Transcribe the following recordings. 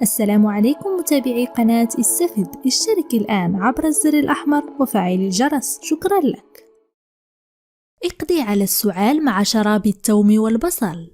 السلام عليكم متابعي قناة استفد. اشترك الآن عبر الزر الأحمر وفعل الجرس. شكرا لك. اقضي على السعال مع شراب الثوم والبصل.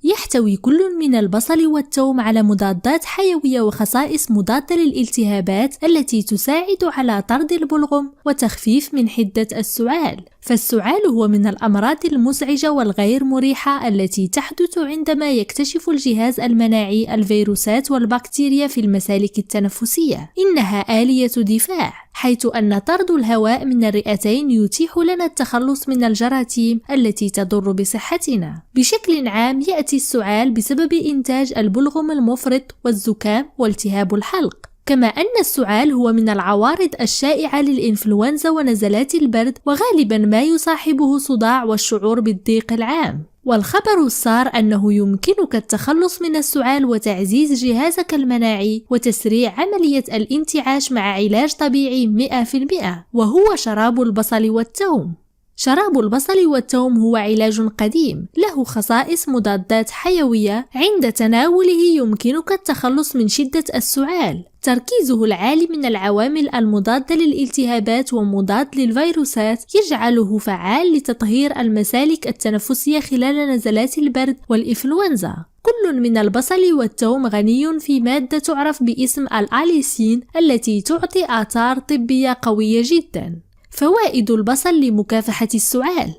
يحتوي كل من البصل والثوم على مضادات حيوية وخصائص مضادة للالتهابات التي تساعد على طرد البلغم وتخفيف من حدة السعال. فالسعال هو من الأمراض المزعجة والغير مريحة التي تحدث عندما يكتشف الجهاز المناعي الفيروسات والبكتيريا في المسالك التنفسية. إنها آلية دفاع، حيث أن طرد الهواء من الرئتين يتيح لنا التخلص من الجراثيم التي تضر بصحتنا. بشكل عام يأتي السعال بسبب إنتاج البلغم المفرط والزكام والتهاب الحلق، كما أن السعال هو من العوارض الشائعة للإنفلونزا ونزلات البرد، وغالبا ما يصاحبه صداع والشعور بالضيق العام. والخبر السار أنه يمكنك التخلص من السعال وتعزيز جهازك المناعي وتسريع عملية الانتعاش مع علاج طبيعي 100%، وهو شراب البصل والثوم. شراب البصل والثوم هو علاج قديم له خصائص مضادات حيوية، عند تناوله يمكنك التخلص من شدة السعال. تركيزه العالي من العوامل المضادة للالتهابات ومضاد للفيروسات يجعله فعال لتطهير المسالك التنفسية خلال نزلات البرد والإنفلونزا. كل من البصل والثوم غني في مادة تعرف باسم الأليسين التي تعطي آثار طبية قوية جدا. فوائد البصل لمكافحة السعال.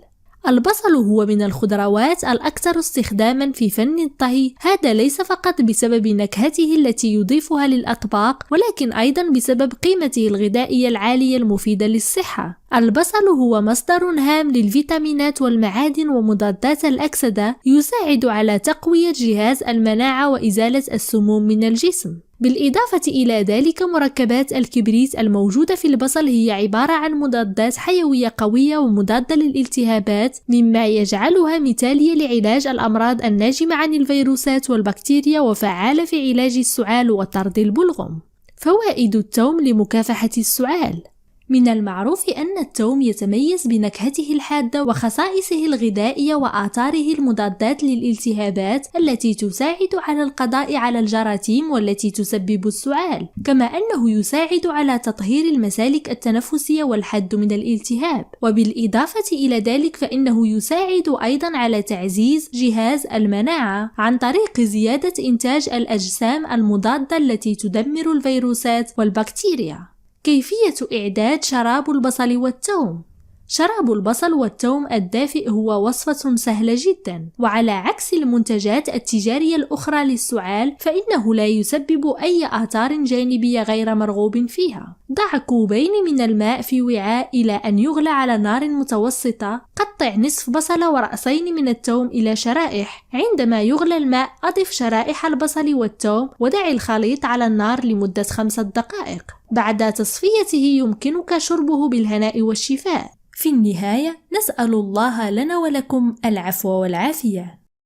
البصل هو من الخضروات الأكثر استخداما في فن الطهي، هذا ليس فقط بسبب نكهته التي يضيفها للأطباق، ولكن أيضا بسبب قيمته الغذائية العالية المفيدة للصحة. البصل هو مصدر هام للفيتامينات والمعادن ومضادات الأكسدة، يساعد على تقوية جهاز المناعة وإزالة السموم من الجسم. بالإضافة إلى ذلك مركبات الكبريت الموجودة في البصل هي عبارة عن مضادات حيوية قوية ومضادة للالتهابات، مما يجعلها مثالية لعلاج الأمراض الناجمة عن الفيروسات والبكتيريا، وفعالة في علاج السعال وطرد البلغم. فوائد الثوم لمكافحة السعال. من المعروف أن الثوم يتميز بنكهته الحادة وخصائصه الغذائية وآثاره المضادات للالتهابات التي تساعد على القضاء على الجراثيم والتي تسبب السعال، كما أنه يساعد على تطهير المسالك التنفسية والحد من الالتهاب. وبالإضافة إلى ذلك فإنه يساعد أيضا على تعزيز جهاز المناعة عن طريق زيادة إنتاج الأجسام المضادة التي تدمر الفيروسات والبكتيريا. كيفية إعداد شراب البصل والثوم. شراب البصل والثوم الدافئ هو وصفة سهلة جدا، وعلى عكس المنتجات التجارية الأخرى للسعال فإنه لا يسبب أي آثار جانبية غير مرغوب فيها. ضع كوبين من الماء في وعاء إلى أن يغلى على نار متوسطة. قطع نصف بصلة ورأسين من الثوم إلى شرائح. عندما يغلى الماء أضف شرائح البصل والثوم ودع الخليط على النار لمدة 5 دقائق. بعد تصفيته يمكنك شربه بالهناء والشفاء. في النهاية نسأل الله لنا ولكم العفو والعافية.